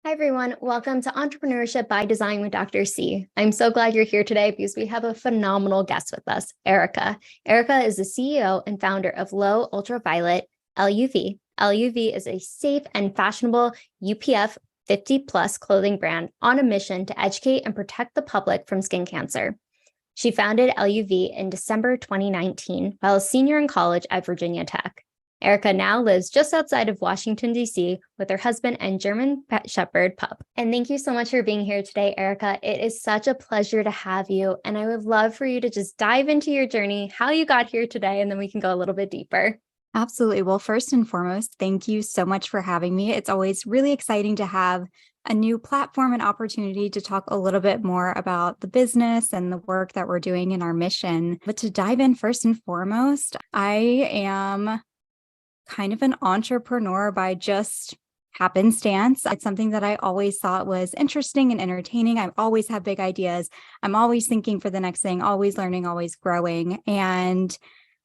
Hi, everyone. Welcome to Entrepreneurship by Design with Dr. C. I'm so glad you're here today because we have a phenomenal guest with us, Erica. Erica is the CEO and founder of Low Ultraviolet, L.U.V. L.U.V is a safe and fashionable UPF 50 plus clothing brand on a mission to educate and protect the public from skin cancer. She founded L.U.V in December 2019 while a senior in college at Virginia Tech. Erica now lives just outside of Washington, D.C. with her husband and German pet shepherd pup. And thank you so much for being here today, Erica. It is such a pleasure to have you. And I would love for you to just dive into your journey, how you got here today, and then we can go a little bit deeper. Absolutely. Well, first and foremost, thank you so much for having me. It's always really exciting to have a new platform and opportunity to talk a little bit more about the business and the work that we're doing in our mission. But to dive in first and foremost, I am kind of an entrepreneur by just happenstance. It's something that I always thought was interesting and entertaining. I've always had big ideas. I'm always thinking for the next thing, always learning, always growing. And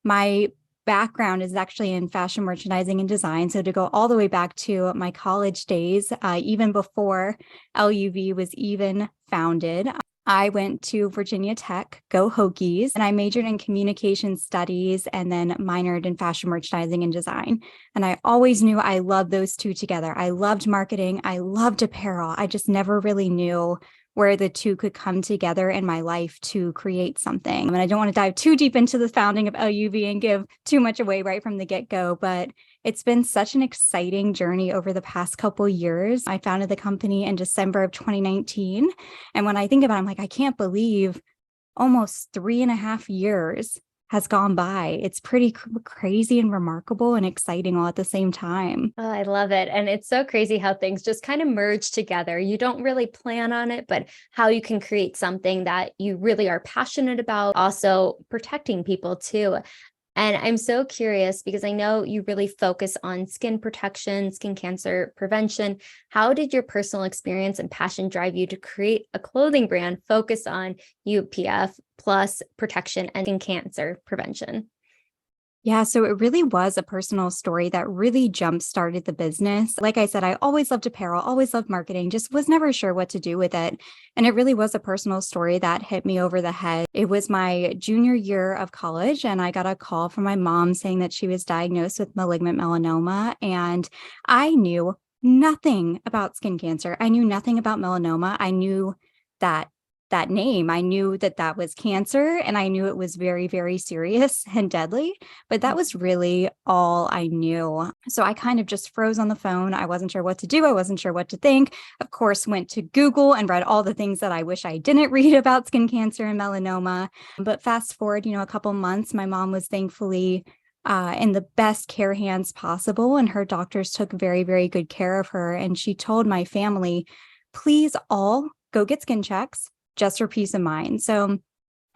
my background is actually in fashion merchandising and design. So to go all the way back to my college days, even before L.U.V was even founded, I went to Virginia Tech, go Hokies, and I majored in communication studies and then minored in fashion merchandising and design. And I always knew I loved those two together. I loved marketing. I loved apparel. I just never really knew where the two could come together in my life to create something. And I don't want to dive too deep into the founding of L.U.V and give too much away right from the get-go, but it's been such an exciting journey over the past couple years. I founded the company in December of 2019. And when I think about it, I'm like, I can't believe almost 3.5 years has gone by. It's pretty crazy and remarkable and exciting all at the same time. Oh, I love it. And it's so crazy how things just kind of merge together. You don't really plan on it, but how you can create something that you really are passionate about, also protecting people too. And I'm so curious because I know you really focus on skin protection, skin cancer prevention. How did your personal experience and passion drive you to create a clothing brand focused on UPF plus protection and skin cancer prevention? Yeah, so it really was a personal story that really jump-started the business. Like I said, I always loved apparel, always loved marketing, just was never sure what to do with it. And it really was a personal story that hit me over the head. It was my junior year of college, and I got a call from my mom saying that she was diagnosed with malignant melanoma. And I knew nothing about skin cancer. I knew nothing about melanoma. I knew that name. I knew that that was cancer, and I knew it was very, very serious and deadly, but that was really all I knew. So I kind of just froze on the phone. I wasn't sure what to do. I wasn't sure what to think. Of course, went to Google and read all the things that I wish I didn't read about skin cancer and melanoma. But fast forward, a couple months, my mom was thankfully in the best care hands possible, and her doctors took very, very good care of her. And she told my family, please all go get skin checks, just for peace of mind. So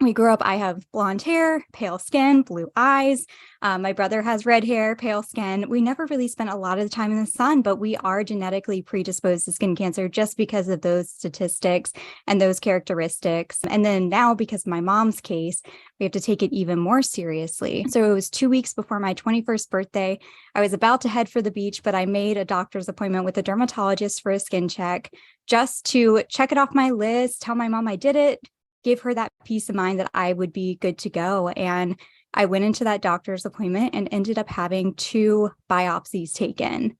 we grew up, I have blonde hair, pale skin, blue eyes. My brother has red hair, pale skin. We never really spent a lot of the time in the sun, but we are genetically predisposed to skin cancer just because of those statistics and those characteristics. And then now, because of my mom's case, we have to take it even more seriously. So it was 2 weeks before my 21st birthday. I was about to head for the beach, but I made a doctor's appointment with a dermatologist for a skin check just to check it off my list, tell my mom I did it, give her that peace of mind that I would be good to go. And I went into that doctor's appointment and ended up having 2 biopsies taken.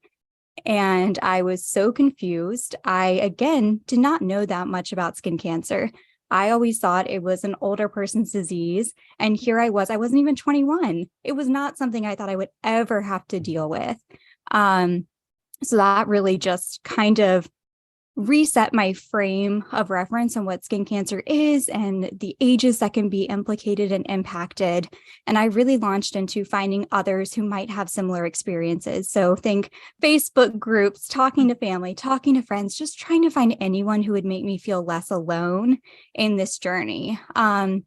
And I was so confused. I, again, did not know that much about skin cancer. I always thought it was an older person's disease. And here I wasn't even 21. It was not something I thought I would ever have to deal with. So that really just kind of reset my frame of reference on what skin cancer is and the ages that can be implicated and impacted. And I really launched into finding others who might have similar experiences. So think Facebook groups, talking to family, talking to friends, just trying to find anyone who would make me feel less alone in this journey. And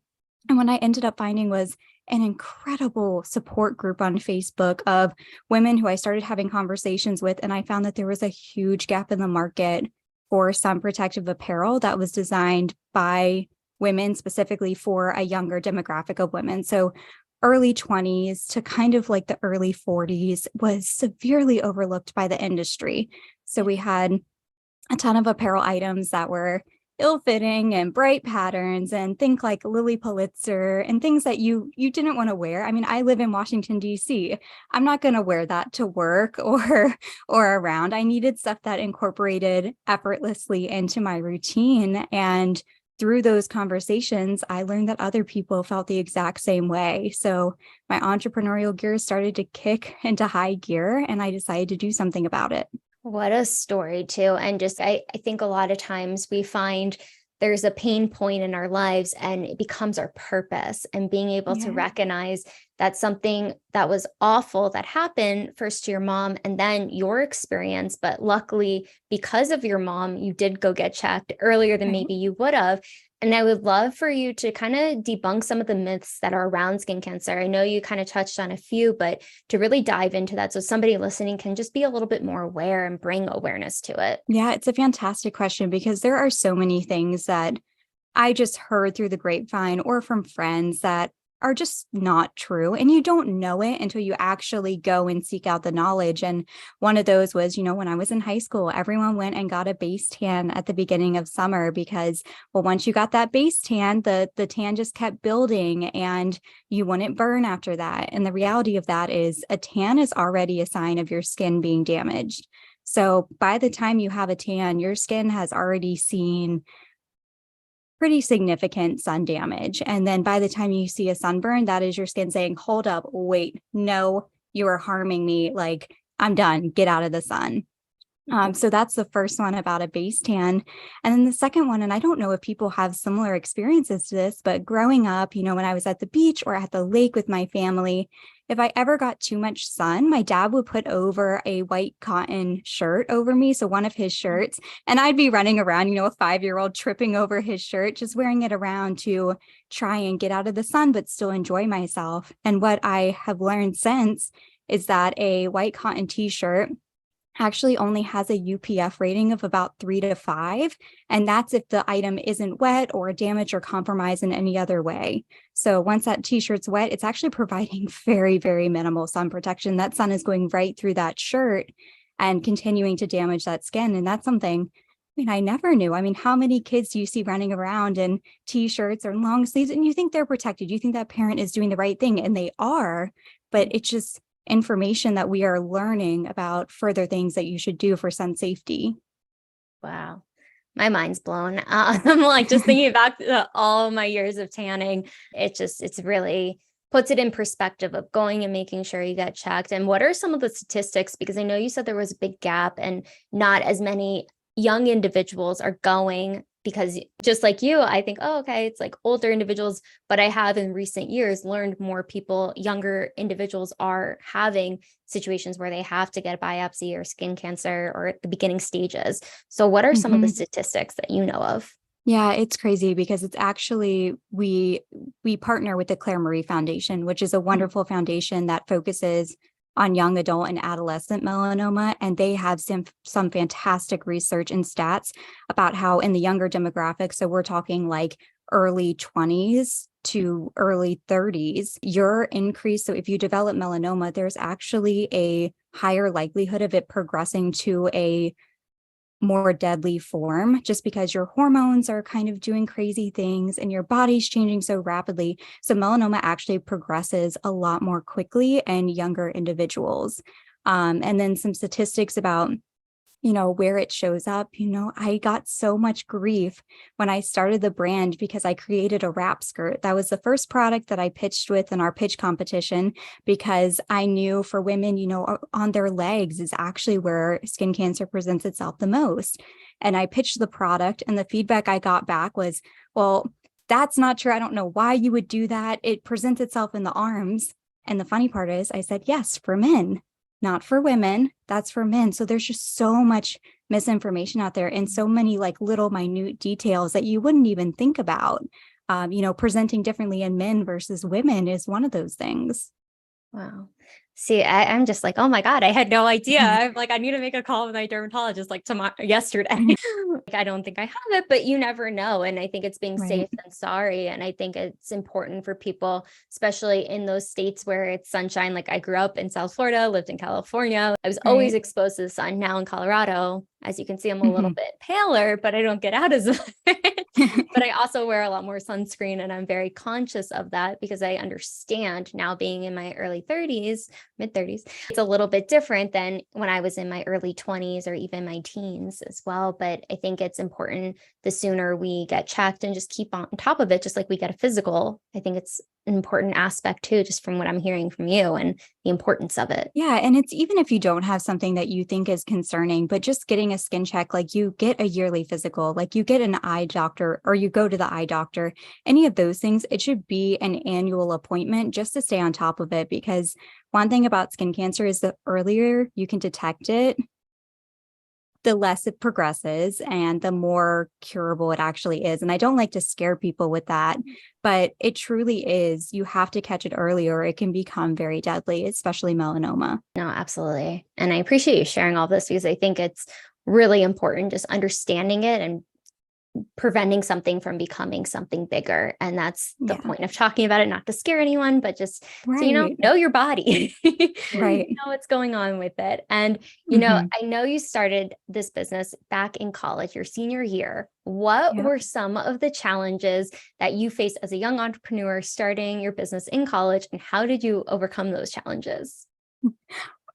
what I ended up finding was an incredible support group on Facebook of women who I started having conversations with. And I found that there was a huge gap in the market for some protective apparel that was designed by women, specifically for a younger demographic of women. So early 20s to kind of like the early 40s was severely overlooked by the industry. So we had a ton of apparel items that were ill-fitting and bright patterns, and think like Lily Pulitzer and things that you didn't want to wear. I mean, I live in Washington, D.C. I'm not going to wear that to work or around. I needed stuff that incorporated effortlessly into my routine. And through those conversations, I learned that other people felt the exact same way. So my entrepreneurial gears started to kick into high gear, and I decided to do something about it. What a story too. And just, I think a lot of times we find there's a pain point in our lives and it becomes our purpose, and being able to recognize that something that was awful that happened first to your mom and then your experience. But luckily, because of your mom, you did go get checked earlier than maybe you would have. And I would love for you to kind of debunk some of the myths that are around skin cancer. I know you kind of touched on a few, but to really dive into that so somebody listening can just be a little bit more aware and bring awareness to it. Yeah, it's a fantastic question, because there are so many things that I just heard through the grapevine or from friends that are just not true. And you don't know it until you actually go and seek out the knowledge. And one of those was, when I was in high school, everyone went and got a base tan at the beginning of summer because, well, once you got that base tan, the tan just kept building and you wouldn't burn after that. And the reality of that is a tan is already a sign of your skin being damaged. So by the time you have a tan, your skin has already seen pretty significant sun damage. And then by the time you see a sunburn, that is your skin saying, hold up, wait, no, you are harming me. Like, I'm done, get out of the sun. So that's the first one about a base tan. And then the second one, and I don't know if people have similar experiences to this, but growing up, when I was at the beach or at the lake with my family, if I ever got too much sun, my dad would put over a white cotton shirt over me. So one of his shirts, and I'd be running around, a 5-year-old tripping over his shirt, just wearing it around to try and get out of the sun, but still enjoy myself. And what I have learned since is that a white cotton t-shirt actually only has a UPF rating of about 3 to 5. And that's if the item isn't wet or damaged or compromised in any other way. So once that t-shirt's wet, it's actually providing very, very minimal sun protection. That sun is going right through that shirt and continuing to damage that skin. And that's something, I never knew. How many kids do you see running around in t-shirts or long sleeves and you think they're protected? You think that parent is doing the right thing, and they are, but it's just information that we are learning about further things that you should do for sun safety. Wow. My mind's blown. I'm like just thinking back to all my years of tanning. It's really puts it in perspective of going and making sure you get checked. And what are some of the statistics? Because I know you said there was a big gap and not as many young individuals are going, because just like you, I think, oh, okay, it's like older individuals, but I have in recent years learned more people, younger individuals are having situations where they have to get a biopsy or skin cancer or at the beginning stages. So what are some of the statistics that you know of? Yeah, it's crazy because it's actually, we partner with the Claire Marie Foundation, which is a wonderful foundation that focuses on young adult and adolescent melanoma. And they have some fantastic research and stats about how in the younger demographics, so we're talking like early 20s to early 30s, your increase. So if you develop melanoma, there's actually a higher likelihood of it progressing to a more deadly form, just because your hormones are kind of doing crazy things and your body's changing so rapidly. So melanoma actually progresses a lot more quickly in younger individuals. And then some statistics about where it shows up. I got so much grief when I started the brand because I created a wrap skirt. That was the first product that I pitched with in our pitch competition, because I knew for women, on their legs is actually where skin cancer presents itself the most. And I pitched the product, and the feedback I got back was, well, that's not true. I don't know why you would do that. It presents itself in the arms. And the funny part is I said, yes, for men. Not for women, that's for men. So there's just so much misinformation out there and so many like little minute details that you wouldn't even think about. Presenting differently in men versus women is one of those things. Wow. See, I'm just like, oh my God, I had no idea. I'm like, I need to make a call with my dermatologist like yesterday. I don't think I have it, but you never know. And I think it's being safe and sorry. And I think it's important for people, especially in those states where it's sunshine. Like I grew up in South Florida, lived in California. I was always exposed to the sun. Now in Colorado, As you can see, I'm a little bit paler, but I don't get out as much. But I also wear a lot more sunscreen, and I'm very conscious of that because I understand now, being in my early 30s, mid 30s, it's a little bit different than when I was in my early 20s or even my teens as well. But I think it's important, the sooner we get checked and just keep on top of it, just like we get a physical. I think it's an important aspect too, just from what I'm hearing from you and the importance of it. Yeah. And it's even if you don't have something that you think is concerning, but just getting a skin check, like you get a yearly physical, like you get an eye doctor or you go to the eye doctor, any of those things, it should be an annual appointment just to stay on top of it. Because one thing about skin cancer is the earlier you can detect it, the less it progresses and the more curable it actually is. And I don't like to scare people with that, but it truly is. You have to catch it earlier. It can become very deadly, especially melanoma. No, absolutely. And I appreciate you sharing all this, because I think it's really important, just understanding it and preventing something from becoming something bigger. And that's the point of talking about it, not to scare anyone, but just so know your body, right, know what's going on with it. And I know you started this business back in college, your senior year. What were some of the challenges that you faced as a young entrepreneur starting your business in college, and how did you overcome those challenges?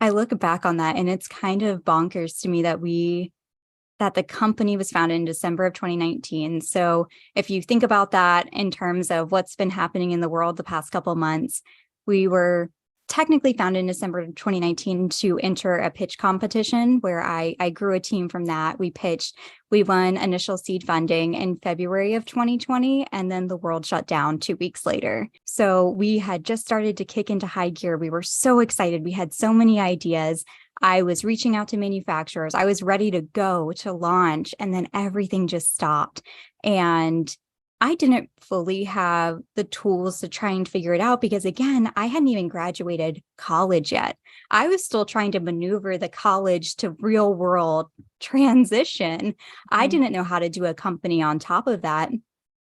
I look back on that and it's kind of bonkers to me that the company was founded in December of 2019. So if you think about that in terms of what's been happening in the world the past couple of months, we were technically founded in December of 2019 to enter a pitch competition where I grew a team from that. We pitched, we won initial seed funding in February of 2020, and then the world shut down 2 weeks later. So we had just started to kick into high gear. We were so excited. We had so many ideas. I was reaching out to manufacturers. I was ready to go to launch, and then everything just stopped. And I didn't fully have the tools to try and figure it out because, again, I hadn't even graduated college yet. I was still trying to maneuver the college to real world transition. I didn't know how to do a company on top of that.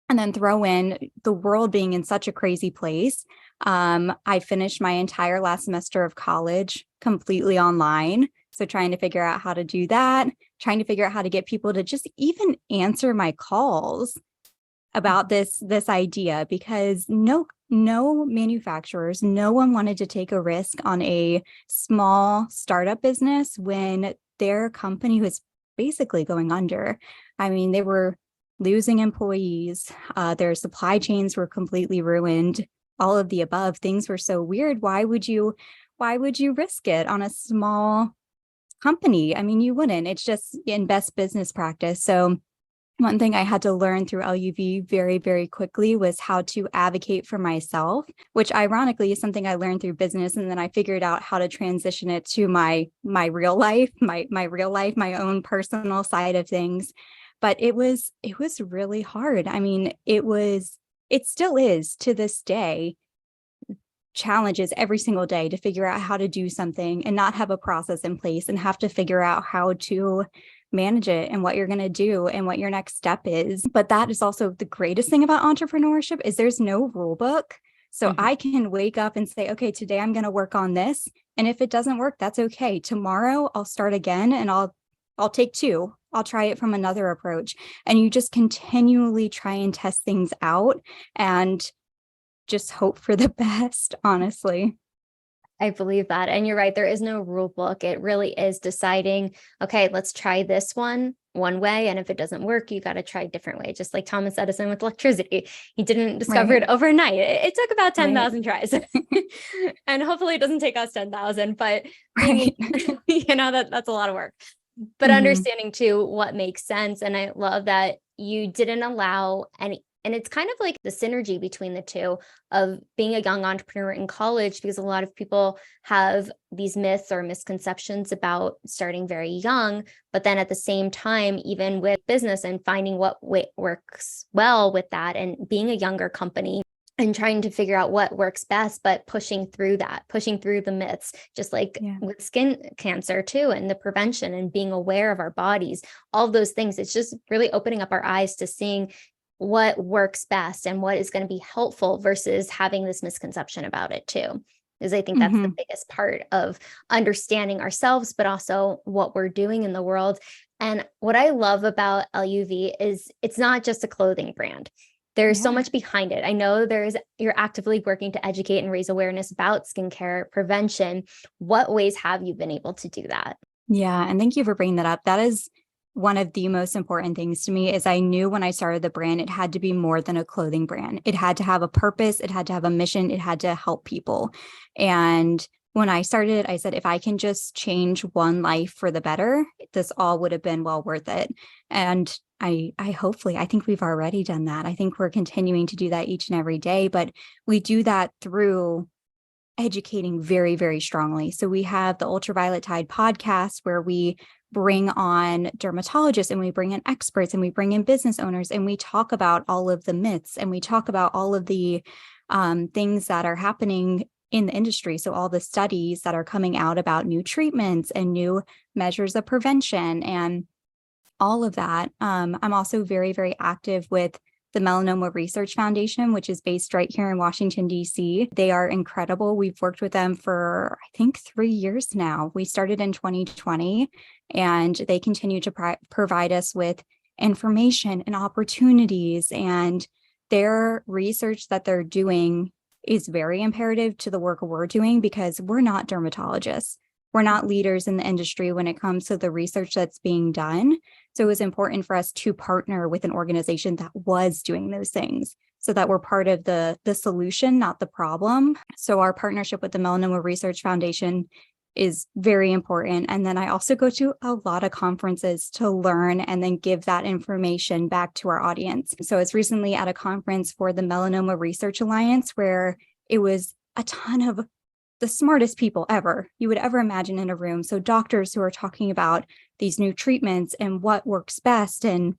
And then throw in the world being in such a crazy place. I finished my entire last semester of college completely online. So trying to figure out how to do that, trying to figure out how to get people to just even answer my calls about this idea, because no manufacturers, no one wanted to take a risk on a small startup business when their company was basically going under. I mean, they were losing employees, their supply chains were completely ruined, all of the above. Things were so weird. Why would you risk it on a small company? I mean, you wouldn't. It's just in best business practice. So one thing I had to learn through L.U.V very, very quickly was how to advocate for myself, which ironically is something I learned through business. And then I figured out how to transition it to my real life, my own personal side of things. But it was really hard. I mean, it still is to this day, challenges every single day to figure out how to do something and not have a process in place and have to figure out how to manage it and what you're going to do and what your next step is. But that is also the greatest thing about entrepreneurship is there's no rule book. So I can wake up and say, okay, today I'm going to work on this. And if it doesn't work, that's okay. Tomorrow I'll start again and I'll take two. I'll try it from another approach. And you just continually try and test things out and just hope for the best, honestly. I believe that. And you're right. There is no rule book. It really is deciding, okay, let's try this one way. And if it doesn't work, you got to try a different way. Just like Thomas Edison with electricity. He didn't discover it overnight. It took about 10,000 tries. And hopefully it doesn't take us 10,000, but that's a lot of work. But understanding too what makes sense. And I love that you didn't allow any. And it's kind of like the synergy between the two of being a young entrepreneur in college, because a lot of people have these myths or misconceptions about starting very young. But then at the same time, even with business and finding what works well with that and being a younger company and trying to figure out what works best, but pushing through the myths, just like with skin cancer too, and the prevention and being aware of our bodies, all of those things. It's just really opening up our eyes to seeing what works best and what is going to be helpful versus having this misconception about it too. because I think that's the biggest part of understanding ourselves, but also what we're doing in the world. And what I love about L.U.V is it's not just a clothing brand. There's so much behind it. I know you're actively working to educate and raise awareness about skincare prevention. What ways have you been able to do that? Yeah. And thank you for bringing that up. That is one of the most important things to me is I knew when I started the brand, it had to be more than a clothing brand. It had to have a purpose. It had to have a mission. It had to help people. And when I started it, I said, if I can just change one life for the better, this all would have been well worth it. And I think we've already done that. I think we're continuing to do that each and every day, but we do that through educating very, very strongly. So we have the Ultraviolet Tide podcast where we bring on dermatologists and we bring in experts and we bring in business owners and we talk about all of the myths and we talk about all of the things that are happening in the industry. So all the studies that are coming out about new treatments and new measures of prevention and all of that. I'm also very, very active with the Melanoma Research Foundation, which is based right here in Washington, D.C. They are incredible. We've worked with them for, I think, 3 years now. We started in 2020, and they continue to provide us with information and opportunities. And their research that they're doing is very imperative to the work we're doing because we're not dermatologists. We're not leaders in the industry when it comes to the research that's being done. So it was important for us to partner with an organization that was doing those things so that we're part of the solution, not the problem. So our partnership with the Melanoma Research Foundation is very important. And then I also go to a lot of conferences to learn and then give that information back to our audience. So it's recently at a conference for the Melanoma Research Alliance where it was a ton of the smartest people ever you would ever imagine in a room. So doctors who are talking about these new treatments and what works best and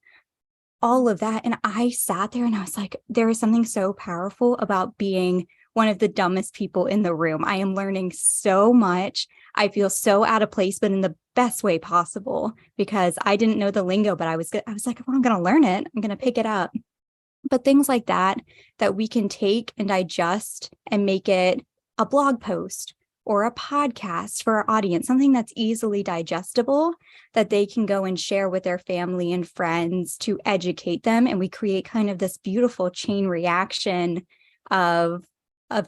all of that. And I sat there and I was like, there is something so powerful about being one of the dumbest people in the room. I am learning so much. I feel so out of place, but in the best way possible because I didn't know the lingo, but I was like, well, I'm going to learn it. I'm going to pick it up. But things like that we can take and digest and make it a blog post or a podcast for our audience, something that's easily digestible that they can go and share with their family and friends to educate them. And we create kind of this beautiful chain reaction of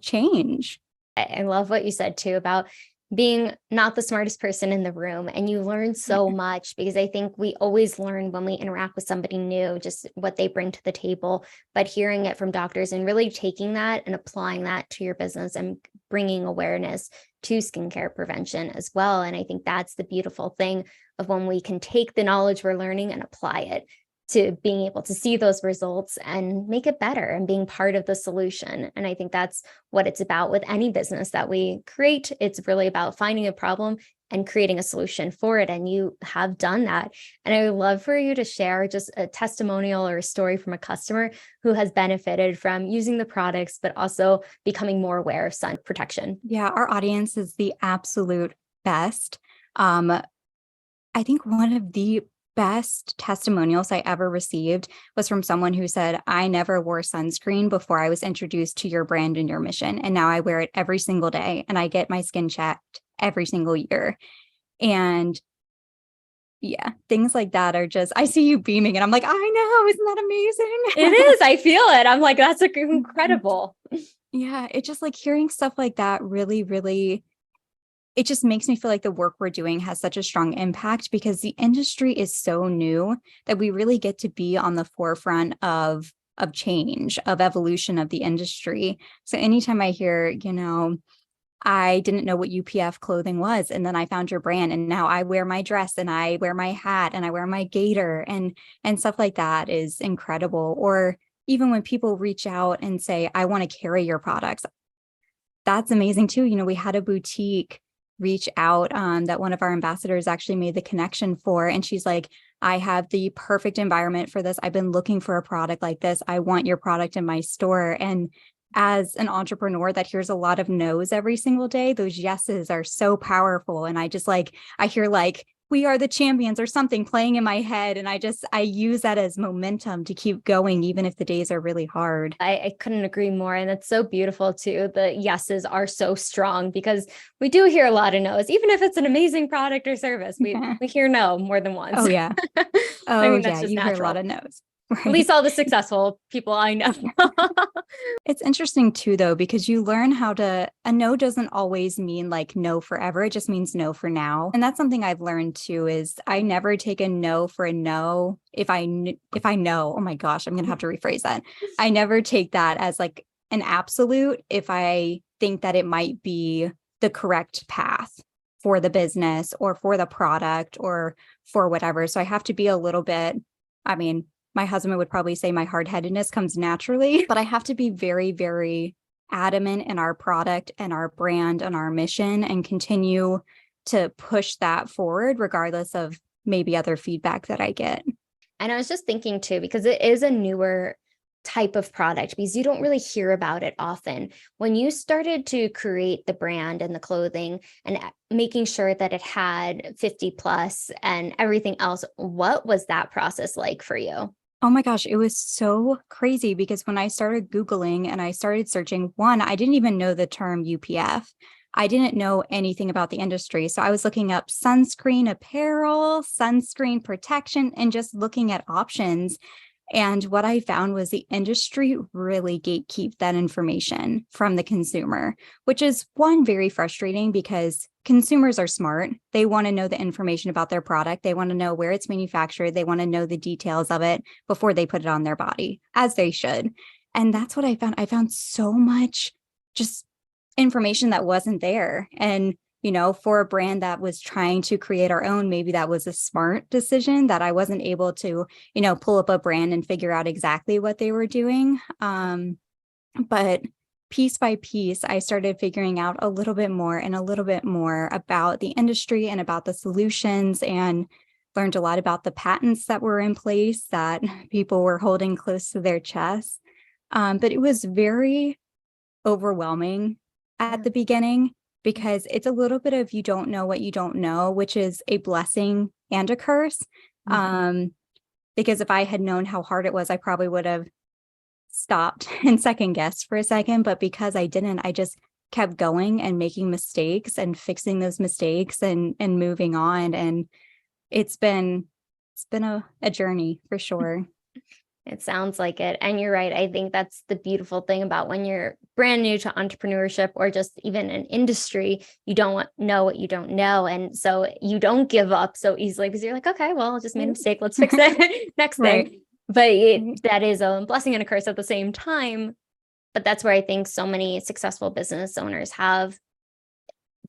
change. I love what you said too about being not the smartest person in the room. And you learn so much because I think we always learn when we interact with somebody new, just what they bring to the table, but hearing it from doctors and really taking that and applying that to your business and bringing awareness to skincare prevention as well. And I think that's the beautiful thing of when we can take the knowledge we're learning and apply it to being able to see those results and make it better and being part of the solution. And I think that's what it's about with any business that we create. It's really about finding a problem and creating a solution for it. And you have done that. And I would love for you to share just a testimonial or a story from a customer who has benefited from using the products, but also becoming more aware of sun protection. Yeah, our audience is the absolute best. I think one of the best testimonials I ever received was from someone who said, I never wore sunscreen before I was introduced to your brand and your mission. And now I wear it every single day and I get my skin checked every single year. And yeah, things like that are just, I see you beaming and I'm like, I know, isn't that amazing? It is. I feel it. I'm like, that's incredible. Yeah, it's just like hearing stuff like that really, really it just makes me feel like the work we're doing has such a strong impact because the industry is so new that we really get to be on the forefront of change, of evolution of the industry. So anytime I hear, I didn't know what UPF clothing was, and then I found your brand, and now I wear my dress, and I wear my hat, and I wear my gaiter, and stuff like that is incredible. Or even when people reach out and say, I want to carry your products, that's amazing too. We had a boutique reach out that one of our ambassadors actually made the connection for. And she's like, I have the perfect environment for this. I've been looking for a product like this. I want your product in my store. And as an entrepreneur that hears a lot of no's every single day, those yeses are so powerful. And I hear we are the champions or something playing in my head. And I use that as momentum to keep going, even if the days are really hard. I couldn't agree more. And it's so beautiful too. The yeses are so strong because we do hear a lot of no's, even if it's an amazing product or service. We hear no more than once. Oh, yeah. I mean, that's yeah. just You natural. hear a lot of no's. Right. At least all the successful people I know. It's interesting too, though, because you learn a no doesn't always mean like no forever. It just means no for now. And that's something I've learned too, is I never take a no for a no. If I know, oh my gosh, I'm going to have to rephrase that. I never take that as like an absolute if I think that it might be the correct path for the business or for the product or for whatever. So I have to be a little bit, my husband would probably say my hard-headedness comes naturally, but I have to be very, very adamant in our product and our brand and our mission and continue to push that forward regardless of maybe other feedback that I get. And I was just thinking too, because it is a newer type of product because you don't really hear about it often. When you started to create the brand and the clothing and making sure that it had 50 plus and everything else, what was that process like for you? Oh my gosh, it was so crazy because when I started Googling and I started searching, one, I didn't even know the term UPF. I didn't know anything about the industry. So I was looking up sunscreen apparel, sunscreen protection, and just looking at options. And what I found was the industry really gatekeep that information from the consumer, which is one, very frustrating because consumers are smart. They want to know the information about their product. They want to know where it's manufactured. They want to know the details of it before they put it on their body, as they should. And that's what I found. I found so much just information that wasn't there. And for a brand that was trying to create our own, maybe that was a smart decision that I wasn't able to, pull up a brand and figure out exactly what they were doing. But piece by piece, I started figuring out a little bit more and a little bit more about the industry and about the solutions, and learned a lot about the patents that were in place that people were holding close to their chests. But it was very overwhelming at the beginning, because it's a little bit of you don't know what you don't know, which is a blessing and a curse. Because if I had known how hard it was, I probably would have stopped and second guessed for a second. But because I didn't, I just kept going and making mistakes and fixing those mistakes and moving on. And it's been a journey for sure. It sounds like it. And you're right. I think that's the beautiful thing about when you're brand new to entrepreneurship or just even an industry, you don't know what you don't know. And so you don't give up so easily because you're like, okay, well, I just made a mistake. Let's fix it. Next thing. But that is a blessing and a curse at the same time. But that's where I think so many successful business owners have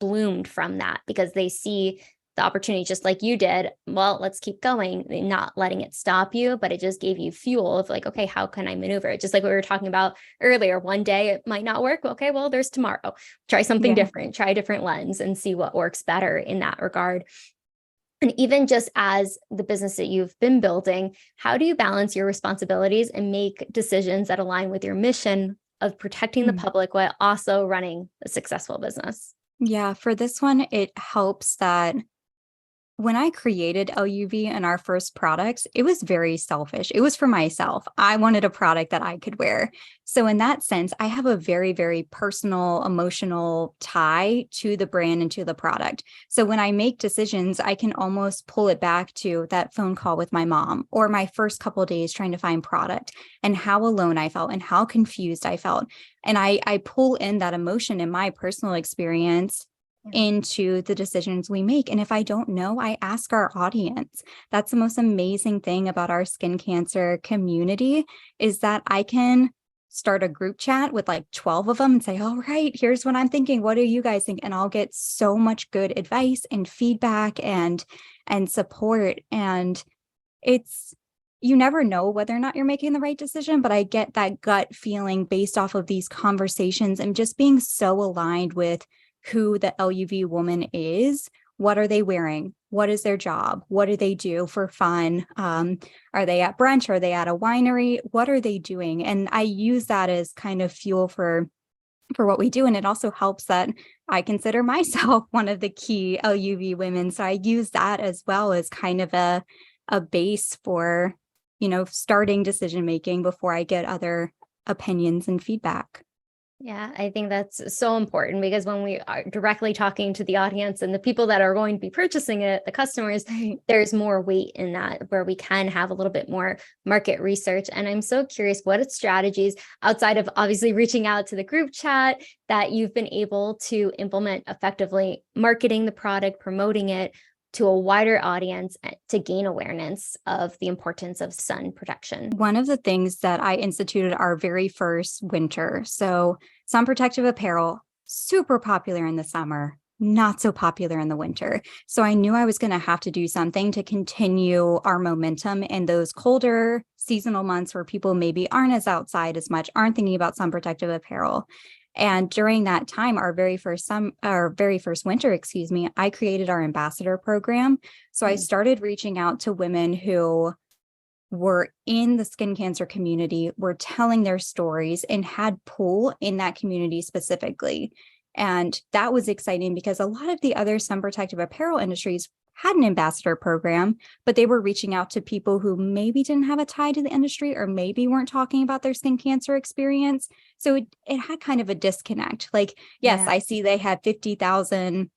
bloomed from that, because they see the opportunity just like you did. Well, let's keep going, not letting it stop you, but it just gave you fuel of like, okay, how can I maneuver? Just like we were talking about earlier, one day it might not work. Okay, well, there's tomorrow. Try something different, try a different lens and see what works better in that regard. And even just as the business that you've been building, how do you balance your responsibilities and make decisions that align with your mission of protecting the public while also running a successful business? Yeah, for this one, it helps that when I created L.U.V and our first products, it was very selfish. It was for myself. I wanted a product that I could wear. So in that sense, I have a very, very personal, emotional tie to the brand and to the product. So when I make decisions, I can almost pull it back to that phone call with my mom or my first couple of days trying to find product and how alone I felt and how confused I felt. And I pull in that emotion in my personal experience into the decisions we make. And if I don't know, I ask our audience. That's the most amazing thing about our skin cancer community, is that I can start a group chat with like 12 of them and say, all right, here's what I'm thinking. What do you guys think? And I'll get so much good advice and feedback and support. And you never know whether or not you're making the right decision, but I get that gut feeling based off of these conversations and just being so aligned with who the L.U.V woman is. What are they wearing? What is their job? What do they do for fun? Are they at brunch? Are they at a winery? What are they doing? And I use that as kind of fuel for for what we do. And it also helps that I consider myself one of the key L.U.V women. So I use that as well as kind of a base for, starting decision making before I get other opinions and feedback. Yeah, I think that's so important because when we are directly talking to the audience and the people that are going to be purchasing it, the customers, there's more weight in that where we can have a little bit more market research. And I'm so curious what strategies outside of obviously reaching out to the group chat that you've been able to implement effectively, marketing the product, promoting it to a wider audience to gain awareness of the importance of sun protection. One of the things that I instituted our very first winter. So sun protective apparel, super popular in the summer, not so popular in the winter. So I knew I was going to have to do something to continue our momentum in those colder seasonal months where people maybe aren't as outside as much, aren't thinking about sun protective apparel. And during that time, our very first winter, I created our ambassador program. So I started reaching out to women who were in the skin cancer community, were telling their stories and had pull in that community specifically. And that was exciting because a lot of the other sun protective apparel industries had an ambassador program, but they were reaching out to people who maybe didn't have a tie to the industry or maybe weren't talking about their skin cancer experience. So it had kind of a disconnect. Like, yes, I see they had 50,000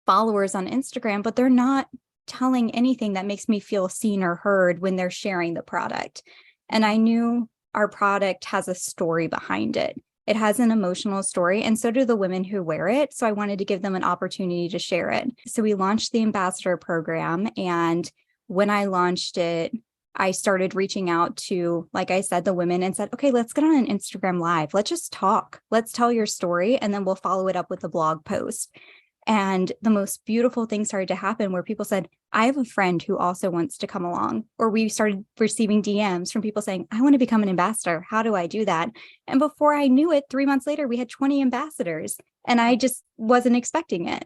followers on Instagram, but they're not telling anything that makes me feel seen or heard when they're sharing the product. And I knew our product has a story behind it. It has an emotional story, and so do the women who wear it. So I wanted to give them an opportunity to share it. So we launched the ambassador program. And when I launched it, I started reaching out to, like I said, the women and said, okay, let's get on an Instagram live. Let's just talk. Let's tell your story. And then we'll follow it up with a blog post. And the most beautiful thing started to happen where people said, I have a friend who also wants to come along. Or we started receiving DMs from people saying, I want to become an ambassador. How do I do that? And before I knew it, 3 months later, we had 20 ambassadors. And I just wasn't expecting it.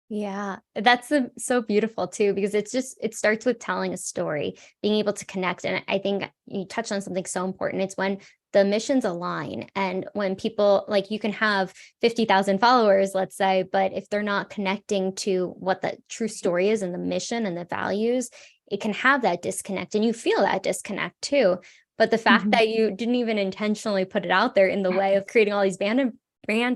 Yeah, that's so beautiful too, because it starts with telling a story, being able to connect. And I think you touched on something so important. It's when the missions align and when people, like, you can have 50,000 followers, let's say, but if they're not connecting to what the true story is and the mission and the values, it can have that disconnect, and you feel that disconnect too. But the fact that you didn't even intentionally put it out there in the way of creating all these brand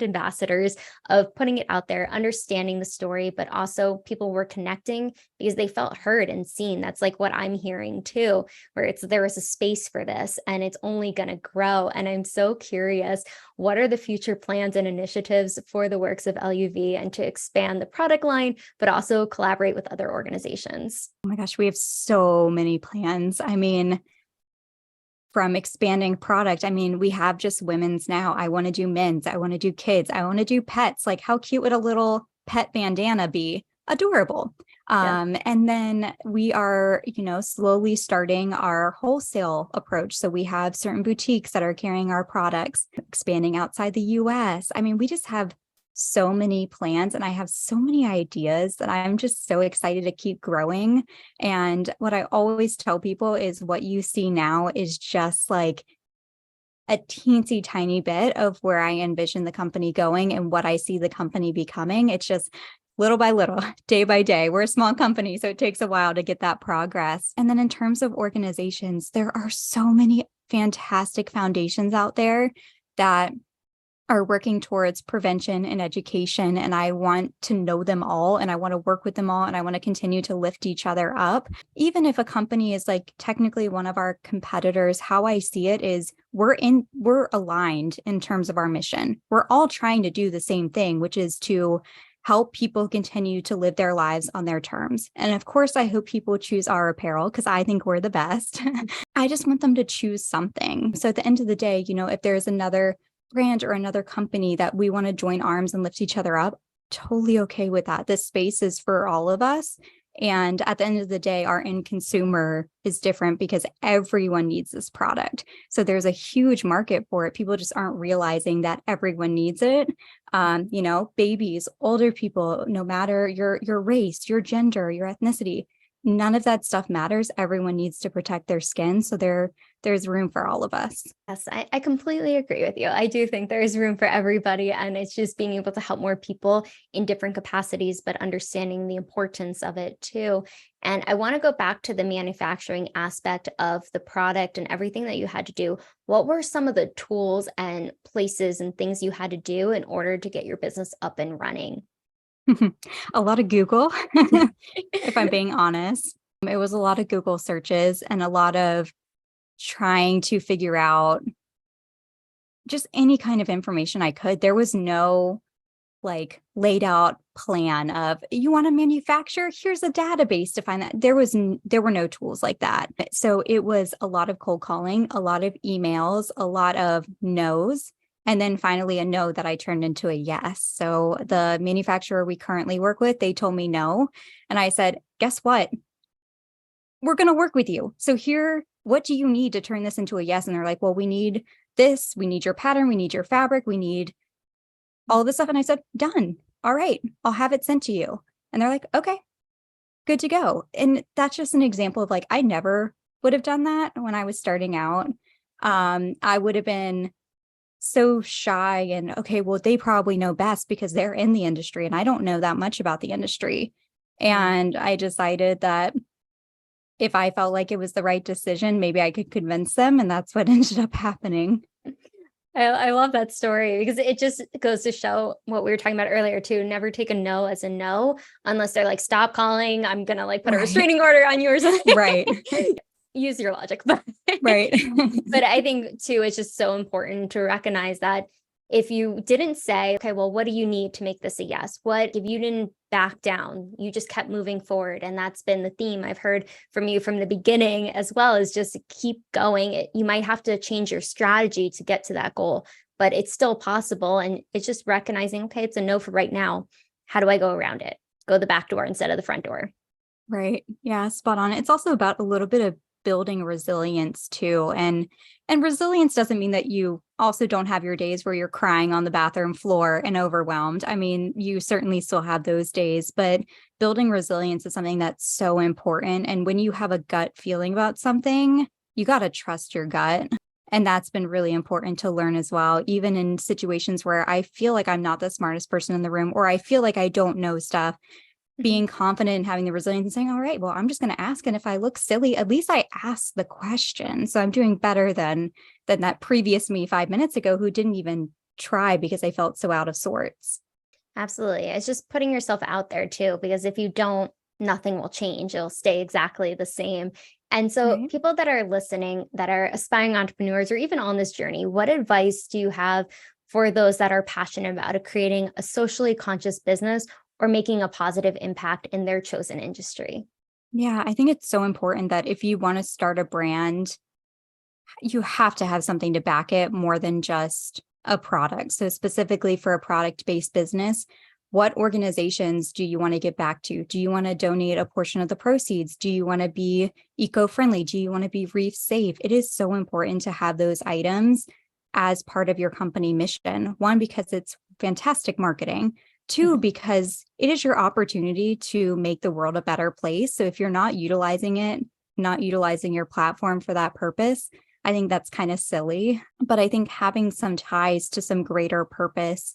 ambassadors, of putting it out there, understanding the story, but also people were connecting because they felt heard and seen. That's like what I'm hearing too, where there is a space for this and it's only going to grow. And I'm so curious, what are the future plans and initiatives for the works of L.U.V and to expand the product line, but also collaborate with other organizations? Oh my gosh, we have so many plans. I mean, from expanding product. I mean, we have just women's now. I want to do men's. I want to do kids. I want to do pets. Like, how cute would a little pet bandana be? Adorable. And then we are, slowly starting our wholesale approach. So we have certain boutiques that are carrying our products, expanding outside the US. I mean, we just have so many plans and I have so many ideas that I'm just so excited to keep growing. And what I always tell people is what you see now is just like a teensy tiny bit of where I envision the company going and what I see the company becoming. It's just little by little, day by day. We're a small company, so it takes a while to get that progress. And then in terms of organizations, there are so many fantastic foundations out there that are working towards prevention and education. And I want to know them all and I want to work with them all and I want to continue to lift each other up. Even if a company is like technically one of our competitors, how I see it is we're aligned in terms of our mission. We're all trying to do the same thing, which is to help people continue to live their lives on their terms. And of course, I hope people choose our apparel because I think we're the best. I just want them to choose something. So at the end of the day, if there's another brand or another company that we want to join arms and lift each other up, totally okay with that. This space is for all of us. And at the end of the day, our end consumer is different because everyone needs this product. So there's a huge market for it. People just aren't realizing that everyone needs it. Babies, older people, no matter your race, your gender, your ethnicity, none of that stuff matters. Everyone needs to protect their skin. So there's room for all of us. Yes, I completely agree with you. I do think there is room for everybody. And it's just being able to help more people in different capacities, but understanding the importance of it too. And I want to go back to the manufacturing aspect of the product and everything that you had to do. What were some of the tools and places and things you had to do in order to get your business up and running? A lot of Google, if I'm being honest. It was a lot of Google searches and a lot of trying to figure out just any kind of information I could. There was no like laid out plan of you want to manufacture, here's a database to find that. There were no tools like that. So it was a lot of cold calling, a lot of emails, a lot of no's, and then finally a no that I turned into a yes. So the manufacturer we currently work with, they told me no. And I said, guess what? We're going to work with you. So here, what do you need to turn this into a yes? And they're like, well, we need this. We need your pattern. We need your fabric. We need all of this stuff. And I said, done. All right, I'll have it sent to you. And they're like, okay, good to go. And that's just an example of like, I never would have done that when I was starting out. I would have been so shy and okay, well, they probably know best because they're in the industry and I don't know that much about the industry. And I decided that if I felt like it was the right decision, maybe I could convince them. And that's what ended up happening. I love that story because it just goes to show what we were talking about earlier too. Never take a no as a no, unless they're like, stop calling. I'm going to like put a restraining order on yours. Right. Use your logic. But right. But I think too, it's just so important to recognize that if you didn't say, okay, well, what do you need to make this a yes? What if you didn't back down? You just kept moving forward. And that's been the theme I've heard from you from the beginning, as well as just keep going. You might have to change your strategy to get to that goal, but it's still possible. And it's just recognizing, okay, it's a no for right now. How do I go around it? Go the back door instead of the front door. Right. Yeah, spot on. It's also about a little bit of building resilience too. And resilience doesn't mean that you also don't have your days where you're crying on the bathroom floor and overwhelmed. I mean, you certainly still have those days, but building resilience is something that's so important. And when you have a gut feeling about something, you got to trust your gut. And that's been really important to learn as well, even in situations where I feel like I'm not the smartest person in the room, or I feel like I don't know stuff. Being confident and having the resilience and saying, all right, well, I'm just going to ask. And if I look silly, at least I asked the question. So I'm doing better than that previous me 5 minutes ago who didn't even try because I felt so out of sorts. Absolutely. It's just putting yourself out there too, because if you don't, nothing will change. It'll stay exactly the same. And so people that are listening, that are aspiring entrepreneurs or even on this journey, what advice do you have for those that are passionate about creating a socially conscious business or making a positive impact in their chosen industry? Yeah, I think it's so important that if you want to start a brand, you have to have something to back it more than just a product. So specifically for a product-based business, what organizations do you want to get back to? Do you want to donate a portion of the proceeds? Do you want to be eco-friendly? Do you want to be reef safe? It is so important to have those items as part of your company mission. One, because it's fantastic marketing. Two, because it is your opportunity to make the world a better place. So if you're not utilizing it, not utilizing your platform for that purpose, I think that's kind of silly. But I think having some ties to some greater purpose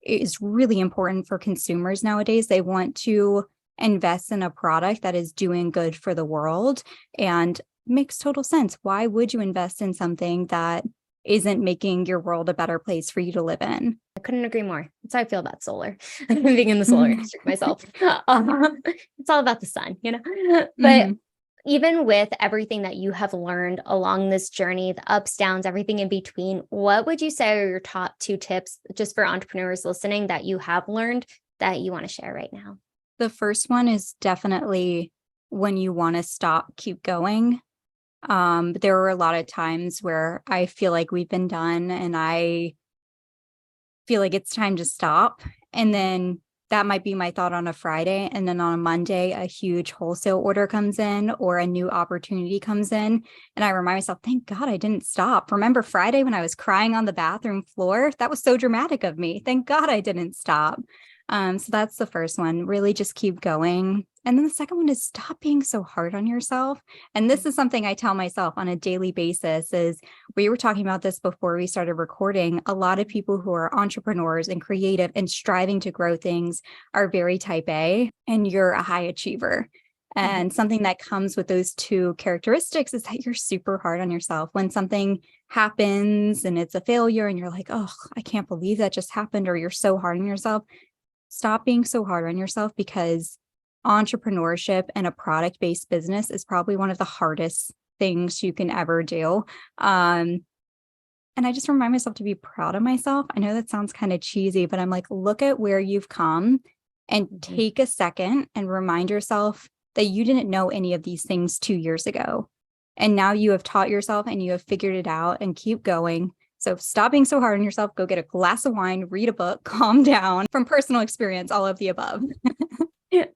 is really important for consumers nowadays. They want to invest in a product that is doing good for the world and makes total sense. Why would you invest in something that isn't making your world a better place for you to live in? I couldn't agree more. That's how I feel about solar, being in the solar industry myself. It's all about the sun, But even with everything that you have learned along this journey, the ups, downs, everything in between, what would you say are your top 2 tips just for entrepreneurs listening that you have learned that you want to share right now? The first one is definitely when you want to stop, keep going. There were a lot of times where I feel like we've been done and I feel like it's time to stop. And then that might be my thought on a Friday. And then on a Monday, a huge wholesale order comes in or a new opportunity comes in. And I remind myself, thank God I didn't stop. Remember Friday when I was crying on the bathroom floor? That was so dramatic of me. Thank God I didn't stop. So that's the first one. Really just keep going. And then the second one is stop being so hard on yourself. And this is something I tell myself on a daily basis is we were talking about this before we started recording. A lot of people who are entrepreneurs and creative and striving to grow things are very type A, and you're a high achiever. And something that comes with those two characteristics is that you're super hard on yourself. When something happens and it's a failure and you're like, oh, I can't believe that just happened, or you're so hard on yourself. Stop being so hard on yourself, because entrepreneurship and a product-based business is probably one of the hardest things you can ever do. And I just remind myself to be proud of myself. I know that sounds kind of cheesy, but I'm like, look at where you've come and take a second and remind yourself that you didn't know any of these things 2 years ago. And now you have taught yourself and you have figured it out, and keep going. So stop being so hard on yourself. Go get a glass of wine, read a book, calm down. From personal experience, all of the above.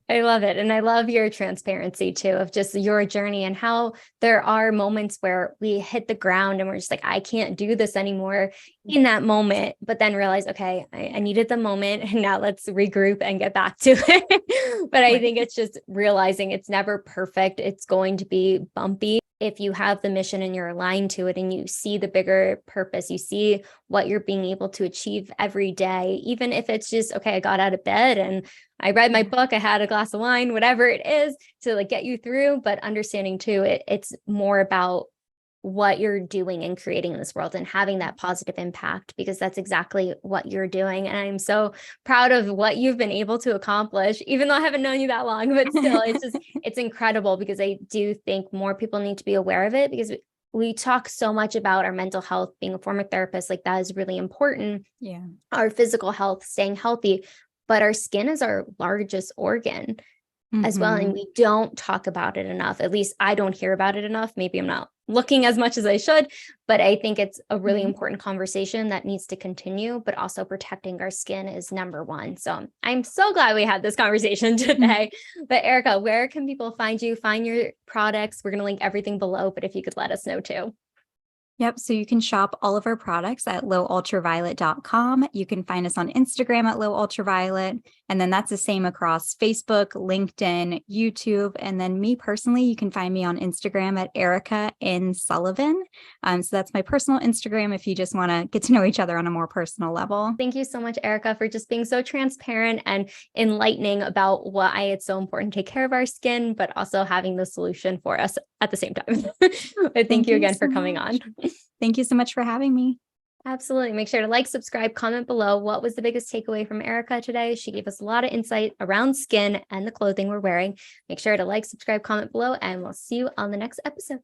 I love it. And I love your transparency too, of just your journey and how there are moments where we hit the ground and we're just like, I can't do this anymore in that moment, but then realize, okay, I needed the moment and now let's regroup and get back to it. But I think it's just realizing it's never perfect. It's going to be bumpy. If you have the mission and you're aligned to it and you see the bigger purpose, you see what you're being able to achieve every day, even if it's just, okay, I got out of bed and I read my book, I had a glass of wine, whatever it is to like get you through, but understanding too, it's more about what you're doing and creating in this world and having that positive impact, because that's exactly what you're doing. And I'm so proud of what you've been able to accomplish, even though I haven't known you that long, but still it's incredible, because I do think more people need to be aware of it, because we talk so much about our mental health. Being a former therapist, like that is really important. Yeah. Our physical health, staying healthy, but our skin is our largest organ as well. And we don't talk about it enough. At least I don't hear about it enough. Maybe I'm not looking as much as I should, but I think it's a really important conversation that needs to continue, but also protecting our skin is number one. So I'm so glad we had this conversation today. But Erica, where can people find you, find your products? We're going to link everything below, but if you could let us know too. Yep. So you can shop all of our products at lowultraviolet.com. You can find us on Instagram at lowultraviolet. And then that's the same across Facebook, LinkedIn, YouTube. And then me personally, you can find me on Instagram at Erica N. Sullivan. So that's my personal Instagram if you just want to get to know each other on a more personal level. Thank you so much, Erica, for just being so transparent and enlightening about why it's so important to take care of our skin, but also having the solution for us at the same time. But thank you again for coming on. Thank you so much for having me. Absolutely. Make sure to like, subscribe, comment below. What was the biggest takeaway from Erica today? She gave us a lot of insight around skin and the clothing we're wearing. Make sure to like, subscribe, comment below, and we'll see you on the next episode.